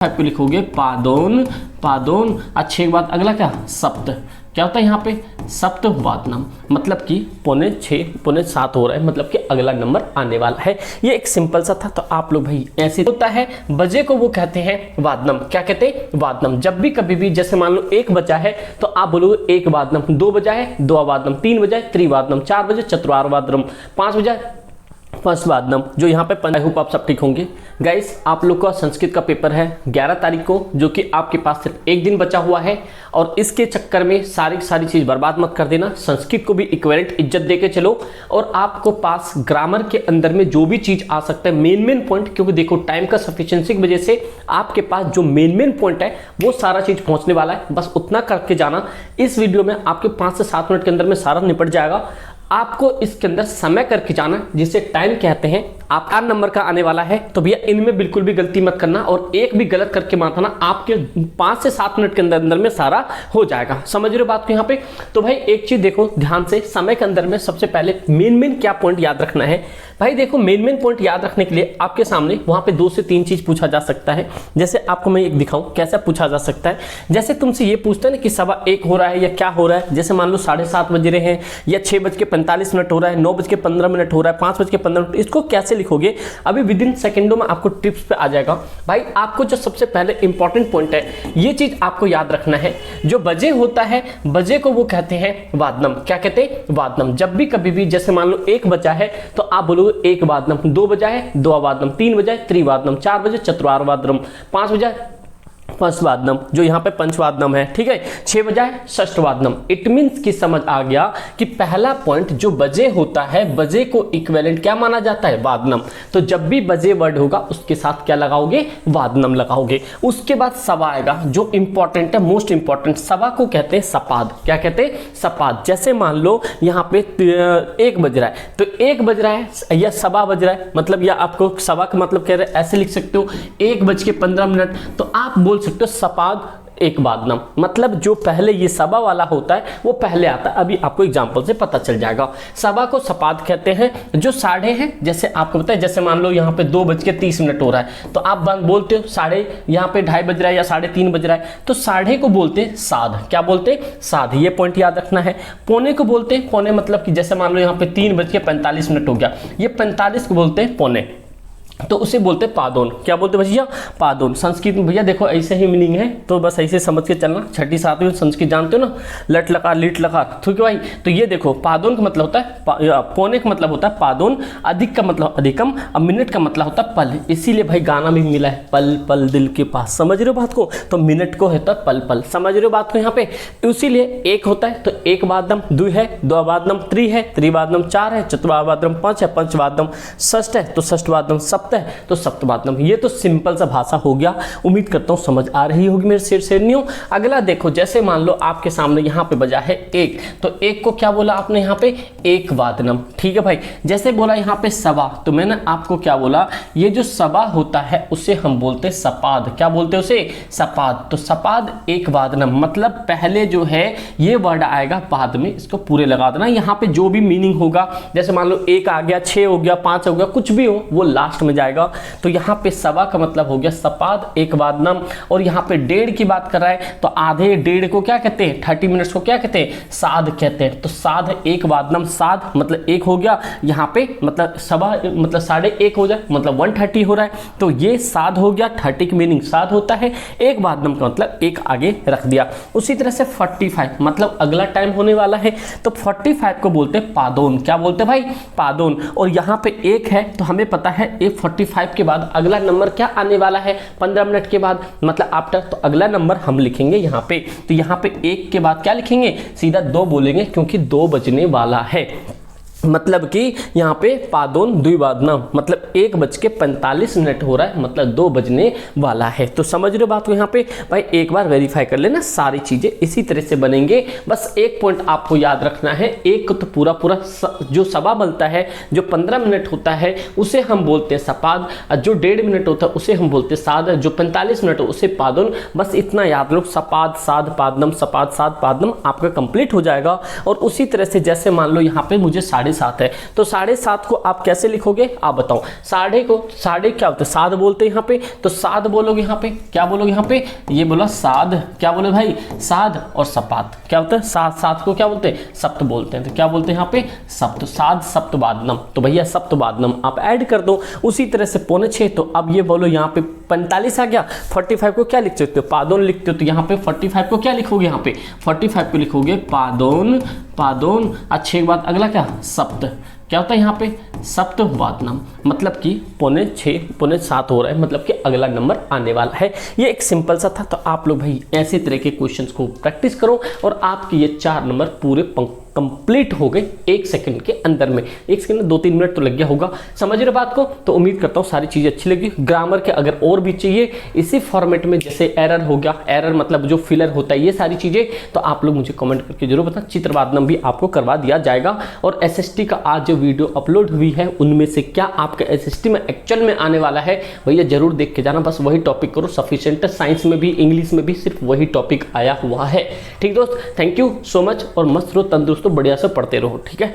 पे लिखोगे पादोन, पादोन। अच्छे के बाद अगला क्या, सप्त। क्या होता है यहाँ पे, सप्तवादनम, मतलब कि पौने 6 पौने 7 हो रहा है, मतलब कि अगला नंबर आने वाला है। ये एक सिंपल सा था। तो आप लोग भाई ऐसे होता है, बजे को वो कहते हैं वादनम। क्या कहते हैं, वादनम। जब भी कभी भी जैसे मान लो 1 बजा है तो आप बोलोगे 1 वादनम, 2 बजा है 2 वादनम, 3 बजा है 3 वादनम, 4 बजे चतुर्वादनम, 5 बजा है पंचवादनम। जो यहाँ पे आई होप आप सब ठीक होंगे। गाइस आप लोग का संस्कृत का पेपर है 11 तारीख को, जो कि आपके पास सिर्फ 1 दिन बचा हुआ है, और इसके चक्कर में सारी चीज बर्बाद मत कर देना। संस्कृत को भी इक्विवेलेंट इज्जत देके चलो, और आपको पास ग्रामर के अंदर में जो भी चीज आ सकता है मेन पॉइंट, क्योंकि देखो टाइम का सफिशिएंसी की वजह से आपके पास जो मेन पॉइंट है वो सारा चीज पहुंचने वाला है। बस उतना करके जाना। इस वीडियो में आपके 5 से 7 मिनट के अंदर में सारा निपट जाएगा। आपको इसके अंदर समय करके जाना, जिसे टाइम कहते हैं। आप 8 नंबर का आने वाला है, तो भैया इनमें बिल्कुल भी गलती मत करना, और एक भी गलत करके मत आना। आपके 5 से 7 मिनट के अंदर में सारा हो जाएगा। समझ रहे हो बात को यहाँ पे। तो भाई एक चीज देखो ध्यान से, समय के अंदर में सबसे पहले मेन क्या पॉइंट याद रखना है। भाई देखो मेन पॉइंट याद रखने के लिए आपके सामने वहां पे 2 से 3 चीज पूछा जा सकता है। जैसे आपको मैं एक दिखाऊं कैसा पूछा जा सकता है। जैसे तुमसे ये पूछता है ना कि 1:15 हो रहा है या क्या हो रहा है। जैसे मान लो 7:30 बज रहे हैं, या 6:45 हो रहा है, 9:15 हो रहा है, 5:15। इसको कैसे लिखोगे अभी विद इन सेकेंडों में आपको टिप्स पे आ जाएगा। भाई आपको जो सबसे पहले इंपॉर्टेंट पॉइंट है, ये चीज आपको याद रखना है। जो बजे होता है, बजे को वो कहते हैं वादनम। क्या कहते हैं, वादनम। जब भी कभी भी जैसे मान लो 1 बजा है तो आप बोलोगे 1 वादनम, 2 बजा है 2 वादनम, 3 बजा है 3 वादनम, 4 बजे चतुर्वादनम, 5 बजा पंचवादनम, जो यहाँ पे पंचवादनम है, ठीक है। 6 बजा है षष्ठवादनम। इट मीन्स की समझ आ गया कि पहला पॉइंट जो बजे होता है, बजे को इक्विवेलेंट क्या माना जाता है, वादनम। तो जब भी बजे वर्ड होगा उसके साथ क्या लगाओगे, वादनम लगाओगे। उसके बाद सवा आएगा, जो इंपॉर्टेंट है, मोस्ट इंपॉर्टेंट। सवा को कहते हैं सपाद। क्या कहते हैं, सपाद। जैसे मान लो यहाँ पे 1 बज रहा है, तो 1 बज रहा है या सवा बज रहा है, मतलब या आपको सवा का मतलब कह रहे हैं, ऐसे लिख सकते हो 1:15। तो आप बोल सकते हो सपाद 1 वादनम। मतलब जो पहले ये सवा वाला होता है वो पहले आता है। अभी आपको एग्जांपल से पता चल जाएगा। सवा को सपाद कहते हैं। जो साढ़े हैं, जैसे आपको पता है, जैसे मान लो यहाँ पे 2:30 हो रहा है, तो आप बोलते हो साढ़े, यहाँ पे 2:30 बज रहा है या 3:30 बज रहा है, तो साढ़े को बोलते हैं साध। क्या बोलते हैं, साध। ये पॉइंट याद रखना है। पौने को बोलते हैं पौने, मतलब कि जैसे मान लो यहाँ पे 3:45 हो गया, ये 45 को बोलते हैं पौने, तो उसे बोलते हैं पादोन। क्या बोलते हैं भैया, पादोन। संस्कृत में भैया देखो ऐसे ही मीनिंग है, तो बस ऐसे समझ के चलना। 6ठी 7वीं संस्कृत जानते हो ना, लट लकार लिट लकार, ठीक है भाई। तो ये देखो पादोन का मतलब होता है पौने का मतलब होता है पादोन, अधिक का मतलब अधिकम, और मिनट का मतलब होता है पल। इसीलिए भाई गाना भी मिला है, पल पल दिल के पास। समझ रहे हो बात को। तो मिनट को होता है पल पल। समझ रहे हो बात को यहाँ पे। इसीलिए 1 होता है तो 1 वादनम, 2 है 2 वादनम, 3 है 3 वादनम, 4 है चतुर्वादनम, 5 है पंचवादनम, षष्ठ है तो षष्ठवादनम, सप्त है तो सप्तवादनम। ये तो सिंपल सा भाषा हो गया। उम्मीद करता हूं समझ आ रही होगी मेरे शेरनियों। अगला देखो, जैसे मान लो आपके सामने यहाँ पे बजा है 1, तो 1 को क्या बोला आपने यहाँ पे, 1 वादनम। ठीक है भाई। जैसे बोला यहाँ पे सवा, तो मैंने आपको क्या बोला, ये जो सवा होता है उसे हम बोलते हैं सपाद। क्या बोलते हैं उसे, सपाद। तो सपाद 1 वादनम, मतलब पहले जो है ये वर्ड आएगा, बाद में इसको पूरे लगा देना। यहाँ पे जो भी मीनिंग होगा, जैसे मान लो 1 आ गया, 6 हो गया, 5 हो गया, कुछ भी हो वो लास्ट में जाएगा। तो यहाँ पे सवा का मतलब हो गया सपाद 1 वादनम। और यहाँ पे 1.5 की बात कर रहा है, तो आधे 1.5 को क्या कहते हैं, 30 मिनट्स को क्या कहते हैं, साध कहते हैं। तो साध 1 वादनम, साध मतलब 1 हो गया। यहाँ पे मतलब सवा मतलब 1.5 हो जाए, मतलब 130 हो रहा है, तो ये साध हो गया। 30 की मीनिंग साध होता है। 1 वादनम का मतलब 1 आगे रख दिया। उसी तरह से 45 मतलब अगला टाइम होने वाला है, तो 45 को बोलते हैं पादोन। क्या बोलते हैं भाई, पादोन। और यहाँ पे 1 है, तो हमें पता है 45 के बाद अगला नंबर क्या आने वाला है, 15 मिनट के बाद, मतलब आफ्टर। तो अगला नंबर हम लिखेंगे यहाँ पे। तो यहाँ पे 1 के बाद क्या लिखेंगे, सीधा 2 बोलेंगे, क्योंकि 2 बजने वाला है। मतलब कि यहाँ पे पादोन 2 वादनम, मतलब 1:45 हो रहा है, मतलब 2 बजने वाला है। तो समझ रहे हो बात को यहाँ पे। भाई एक बार वेरीफाई कर लेना, सारी चीजें इसी तरह से बनेंगे। बस एक पॉइंट आपको याद रखना है, एक तो पूरा जो सवा बनता है, जो 15 मिनट होता है उसे हम बोलते हैं सपाद, जो 1.5 मिनट होता है उसे हम बोलते हैं साध, जो 45 मिनट हो उसे पादोन। बस इतना याद लो, सपाद साध पादनम, सपाद साध पादनम आपका कंप्लीट हो जाएगा। और उसी तरह से जैसे मान लो यहाँ पे मुझे 3:30 7.5 है। तो 7.5 को आप कैसे लिखोगे आप बताओ। साढ़े क्या होता है, साध बोलते हैं यहाँ पे, तो साध बोलोगे यहाँ पे, क्या बोलोगे यहाँ पे, ये बोला साध, क्या बोले भाई साध, और सपात क्या होता है, सात को क्या बोलते हैं, सप्त बोलते हैं। तो क्या बोलते हैं यहाँ पे, सप्त, साध सप्तवादनम। तो भैया सप्तवादनम आप ऐड कर दो। उसी तरह से 5.25, तो अब ये बोलो यहाँ पे 45 आ गया, 45 को क्या लिख सकते हो, पादोन लिखते हो, तो यहाँ पे 45 को क्या लिखोगे, यहाँ पे 45 को लिखोगे पादोन, पादोन। अच्छे के बाद अगला क्या, सप्त, क्या होता है यहाँ पे, सप्तवादनम, मतलब कि 5.6 5.7 हो रहा है, मतलब कि अगला नंबर आने वाला है। ये एक सिंपल सा था। तो आप लोग भाई ऐसे तरह के क्वेश्चंस को प्रैक्टिस करो और आपके ये 4 नंबर पूरे कंप्लीट हो गए 1 सेकंड के अंदर में। 1 सेकंड में 2-3 मिनट तो लग गया होगा। समझ रहे बात को। तो उम्मीद करता हूँ सारी चीज़ें अच्छी लगी। ग्रामर के अगर और भी चाहिए इसी फॉर्मेट में, जैसे एरर हो गया, एरर मतलब जो फिलर होता है, ये सारी चीज़ें, तो आप लोग मुझे कमेंट करके जरूर बताएं। चित्रवादनम भी आपको करवा दिया जाएगा। और SST का आज जो वीडियो अपलोड हुई है उनमें से क्या आपका SST में एक्चुअल में आने वाला है भैया जरूर देख के जाना। बस वही टॉपिक करो सफिशिएंट। साइंस में भी इंग्लिश में भी सिर्फ वही टॉपिक आया हुआ है। ठीक दोस्त, थैंक यू सो मच और मस्त रहो, तंदुरुस्त, बढ़िया से पढ़ते रहो। ठीक है।